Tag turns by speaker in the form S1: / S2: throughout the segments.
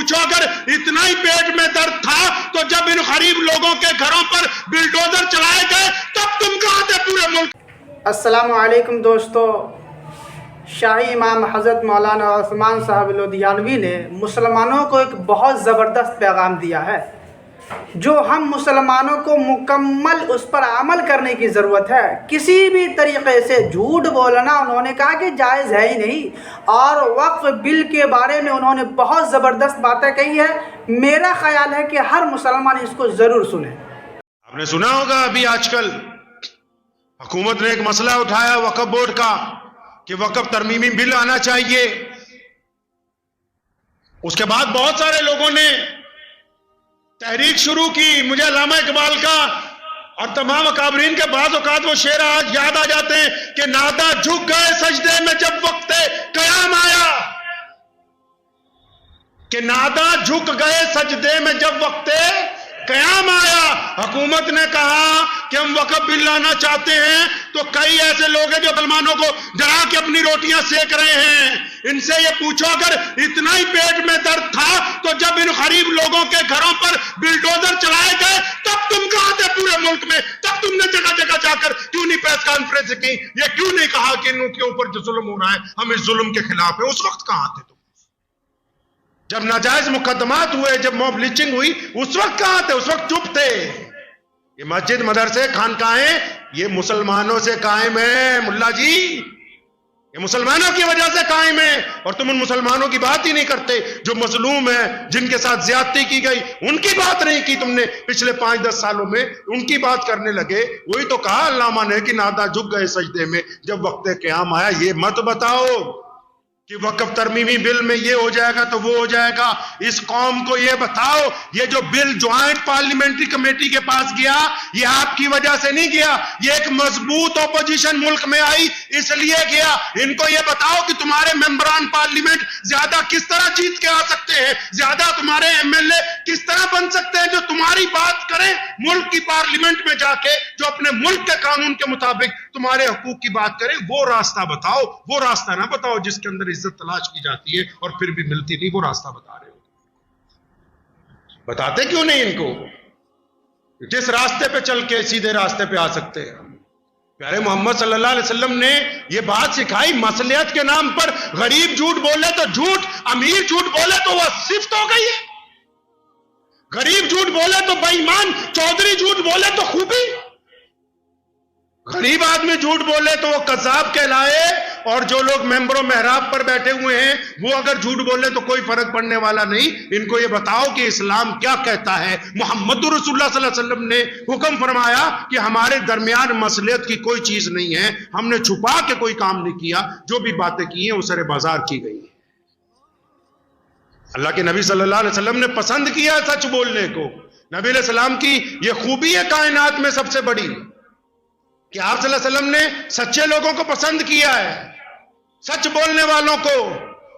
S1: پوچھو اگر اتنا ہی پیٹ میں درد تھا تو جب ان غریب لوگوں کے گھروں پر بلڈوزر چلائے گئے تب تم کہاں تھے پورے ملک؟
S2: السلام علیکم دوستو، شاہی امام حضرت مولانا عثمان صاحب لدھیانوی نے مسلمانوں کو ایک بہت زبردست پیغام دیا ہے جو ہم مسلمانوں کو مکمل اس پر عمل کرنے کی ضرورت ہے۔ کسی بھی طریقے سے جھوٹ بولنا انہوں نے کہا کہ جائز ہے ہی نہیں، اور وقف بل کے بارے میں انہوں نے بہت زبردست باتیں کہی ہے۔ میرا خیال ہے کہ ہر مسلمان اس کو ضرور سنے۔
S1: آپ نے سنا ہوگا ابھی آج کل حکومت نے ایک مسئلہ اٹھایا وقف بورڈ کا کہ وقف ترمیمی بل آنا چاہیے۔ اس کے بعد بہت سارے لوگوں نے تحریک شروع کی۔ مجھے علامہ اقبال کا اور تمام اکابرین کے بعض اوقات وہ شعر آج یاد آ جاتے ہیں کہ نادا جھک گئے سجدے میں جب وقت قیام آیا، کہ نادا جھک گئے سجدے میں جب وقت قیام آیا۔ حکومت نے کہا کہ ہم وقف بل لانا چاہتے ہیں تو کئی ایسے لوگ ہیں جو مسلمانوں کو ڈرا کے اپنی روٹیاں سیک رہے ہیں۔ ان سے یہ پوچھو اگر اتنا ہی پیٹ میں درد تھا تو جب ان غریب لوگوں کے گھروں پر بلڈوزر چلائے گئے تب تم کہاں تھے پورے ملک میں؟ تب تم نے جگہ جگہ جا کر کیوں نہیں پریس کانفرنس کی؟ یہ کیوں نہیں کہا کہ ان کے اوپر جو ظلم ہو رہا ہے ہم اس ظلم کے خلاف ہیں؟ اس وقت کہاں تھے تم؟ جب ناجائز مقدمات ہوئے، جب موب لنچنگ ہوئی، اس وقت کہاں تھے؟ اس وقت چپ تھے۔ یہ مسجد، مدرسے، خانقاہیں یہ مسلمانوں سے قائم ہیں ملا جی، یہ مسلمانوں کی وجہ سے قائم ہیں، اور تم ان مسلمانوں کی بات ہی نہیں کرتے جو مظلوم ہیں، جن کے ساتھ زیادتی کی گئی، ان کی بات نہیں کی تم نے پچھلے 5-10 سالوں میں، ان کی بات کرنے لگے۔ وہی تو کہا علامہ نے کہ نادا جھک گئے سجدے میں جب وقت قیام آیا۔ یہ مت بتاؤ کہ وقف ترمیمی بل میں یہ ہو جائے گا تو وہ ہو جائے گا۔ اس قوم کو یہ بتاؤ یہ جو بل جوائنٹ پارلیمنٹری کمیٹی کے پاس گیا یہ آپ کی وجہ سے نہیں گیا، یہ ایک مضبوط اپوزیشن ملک میں آئی اس لیے گیا۔ ان کو یہ بتاؤ کہ تمہارے ممبران پارلیمنٹ زیادہ کس طرح جیت کے آ سکتے ہیں، زیادہ تمہارے ایم ایل اے کس طرح بن سکتے ہیں جو تمہاری بات کریں ملک کی پارلیمنٹ میں جا کے، جو اپنے ملک کے قانون کے مطابق تمہارے حقوق کی بات کریں۔ وہ راستہ بتاؤ، وہ راستہ نہ بتاؤ جس کے اندر عزت تلاش کی جاتی ہے اور پھر بھی ملتی نہیں۔ وہ راستہ بتا رہے ہو، بتاتے کیوں نہیں ان کو جس راستے پہ چل کے سیدھے راستے پہ آ سکتے ہیں؟ پیارے محمد صلی اللہ علیہ وسلم نے یہ بات سکھائی، مصلحت کے نام پر غریب جھوٹ بولے تو جھوٹ، امیر جھوٹ بولے تو وہ صفت ہو گئی ہے۔ غریب جھوٹ بولے تو بے ایمان، چودھری جھوٹ بولے تو خوبی۔ غریب آدمی جھوٹ بولے تو وہ قذاب کہلائے، اور جو لوگ ممبر و محراب پر بیٹھے ہوئے ہیں وہ اگر جھوٹ بولے تو کوئی فرق پڑنے والا نہیں۔ ان کو یہ بتاؤ کہ اسلام کیا کہتا ہے۔ محمد رسول اللہ صلی اللہ علیہ وسلم نے حکم فرمایا کہ ہمارے درمیان مصلحت کی کوئی چیز نہیں ہے، ہم نے چھپا کے کوئی کام نہیں کیا، جو بھی باتیں کی ہیں وہ سر بازار کی گئی ہیں۔ اللہ کے نبی صلی اللہ علیہ وسلم نے پسند کیا سچ بولنے کو۔ نبی علیہ السلام کی یہ خوبی ہے کائنات میں سب سے بڑی کہ آپ صلی اللہ علیہ وسلم نے سچے لوگوں کو پسند کیا ہے، سچ بولنے والوں کو۔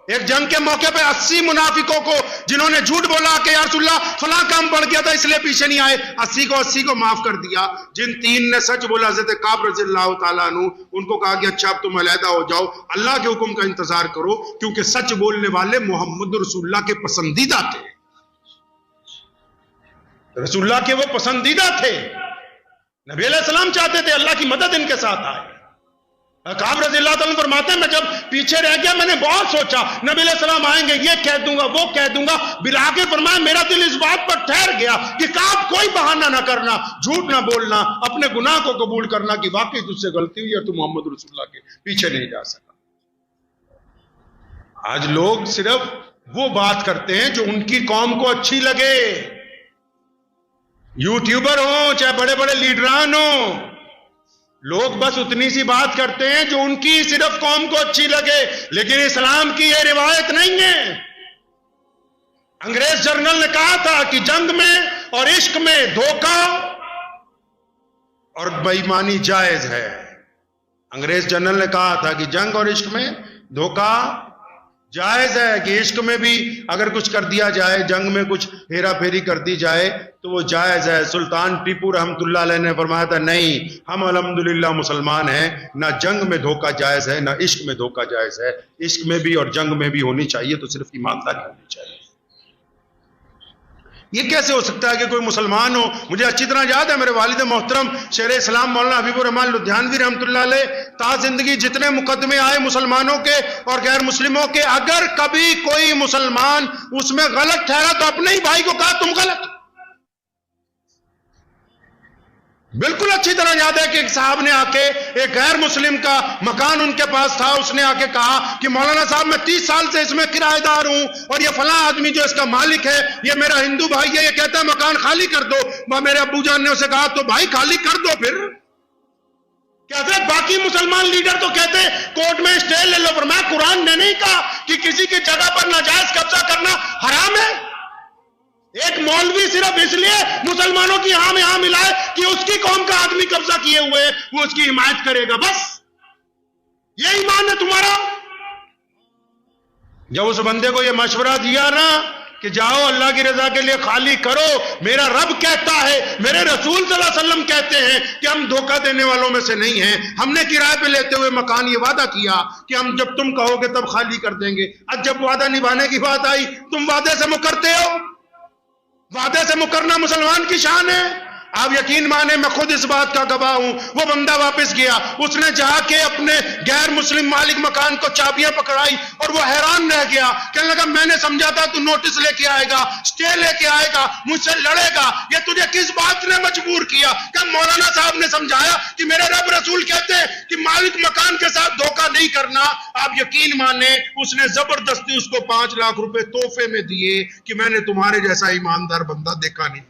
S1: ایک جنگ کے موقع پہ 80 منافقوں کو جنہوں نے جھوٹ بولا کہ یا رسول اللہ فلاں کام پڑ گیا تھا اس لیے پیچھے نہیں آئے، 80 کو معاف کر دیا۔ جن 3 نے سچ بولا، حضرت کعب رضی اللہ تعالیٰ عنہ، ان کو کہا کہ اچھا اب تم علیحدہ ہو جاؤ، اللہ کے حکم کا انتظار کرو، کیونکہ سچ بولنے والے محمد رسول اللہ کے پسندیدہ تھے۔ رسول اللہ کے وہ پسندیدہ تھے۔ نبی علیہ السلام چاہتے تھے اللہ کی مدد ان کے ساتھ آئے۔ کعب رضی اللہ تعالیٰ فرماتے ہیں میں جب پیچھے رہ گیا میں نے بہت سوچا نبی علیہ السلام آئیں گے، یہ کہہ دوں گا وہ کہہ دوں گا، بلا کے فرمایا میرا دل اس بات پر ٹھہر گیا کہ کعب کوئی بہانہ نہ کرنا، جھوٹ نہ بولنا، اپنے گناہ کو قبول کرنا کہ واقعی تجھ سے غلطی ہوئی اور تو محمد رسول اللہ کے پیچھے نہیں جا سکا۔ آج لوگ صرف وہ بات کرتے ہیں جو ان کی قوم کو اچھی لگے، یوٹیوبر ہوں چاہے بڑے بڑے لیڈران ہوں، لوگ بس اتنی سی بات کرتے ہیں جو ان کی صرف قوم کو اچھی لگے، لیکن اسلام کی یہ روایت نہیں ہے۔ انگریز جنرل نے کہا تھا کہ جنگ میں اور عشق میں دھوکہ اور بے ایمانی جائز ہے۔ انگریز جنرل نے کہا تھا کہ جنگ اور عشق میں دھوکہ جائز ہے، کہ عشق میں بھی اگر کچھ کر دیا جائے، جنگ میں کچھ ہیرا پھیری کر دی جائے تو وہ جائز ہے۔ سلطان ٹیپو رحمۃ اللہ علیہ نے فرمایا تھا نہیں، ہم الحمدللہ مسلمان ہیں، نہ جنگ میں دھوکہ جائز ہے نہ عشق میں دھوکہ جائز ہے۔ عشق میں بھی اور جنگ میں بھی ہونی چاہیے تو صرف ایمانداری ہونی چاہیے۔ یہ کیسے ہو سکتا ہے کہ کوئی مسلمان ہو؟ مجھے اچھی طرح یاد ہے میرے والد محترم شیر اسلام مولانا حبیب الرحمان لدھیانوی رحمۃ اللہ علیہ تا زندگی جتنے مقدمے آئے مسلمانوں کے اور غیر مسلموں کے، اگر کبھی کوئی مسلمان اس میں غلط ٹھہرا تو اپنے ہی بھائی کو کہا تم غلط۔ بالکل اچھی طرح یاد ہے کہ ایک صاحب نے آ کے ایک غیر مسلم کا مکان ان کے پاس تھا، اس نے آ کے کہا کہ مولانا صاحب میں 30 سال سے اس میں کرایہ دار ہوں اور یہ فلاں آدمی جو اس کا مالک ہے یہ میرا ہندو بھائی ہے، یہ کہتا ہے مکان خالی کر دو۔ میرے ابو جان نے اسے کہا تو بھائی خالی کر دو پھر۔ کہتے باقی مسلمان لیڈر تو کہتے کورٹ میں اسٹے لے لو، پر میں قرآن نے نہیں کہا کہ کسی کی جگہ پر ناجائز قبضہ کرنا حرام ہے۔ ایک مولوی صرف اس لیے مسلمانوں کی ہاں میں ہاں ملائے کہ اس کی قوم کا آدمی قبضہ کیے ہوئے وہ اس کی حمایت کرے گا، بس یہ ایمان ہے تمہارا۔ جب اس بندے کو یہ مشورہ دیا نا کہ جاؤ اللہ کی رضا کے لیے خالی کرو، میرا رب کہتا ہے، میرے رسول صلی اللہ علیہ وسلم کہتے ہیں کہ ہم دھوکہ دینے والوں میں سے نہیں ہیں، ہم نے کرائے پہ لیتے ہوئے مکان یہ وعدہ کیا کہ ہم جب تم کہو گے تب خالی کر دیں گے۔ اب جب وعدہ نبھانے کی بات آئی تم وعدے سے مکرتے ہو۔ وعدے سے مکرنا مسلمان کی شان ہے۔ آپ یقین مانے میں خود اس بات کا گواہ ہوں، وہ بندہ واپس گیا، اس نے جا کے اپنے غیر مسلم مالک مکان کو چابیاں پکڑائی اور وہ حیران رہ گیا، کہنے لگا میں نے سمجھا تھا تو نوٹس لے کے آئے گا، سٹے لے کے آئے گا، مجھ سے لڑے گا، یہ تجھے کس بات نے مجبور کیا؟ کہ مولانا صاحب نے سمجھایا کہ میرے رب رسول کہتے ہیں کہ مالک مکان کے ساتھ دھوکہ نہیں کرنا۔ آپ یقین مانے اس نے زبردستی اس کو 5 لاکھ روپے تحفے میں دیے کہ میں نے تمہارے جیسا ایماندار بندہ دیکھا نہیں۔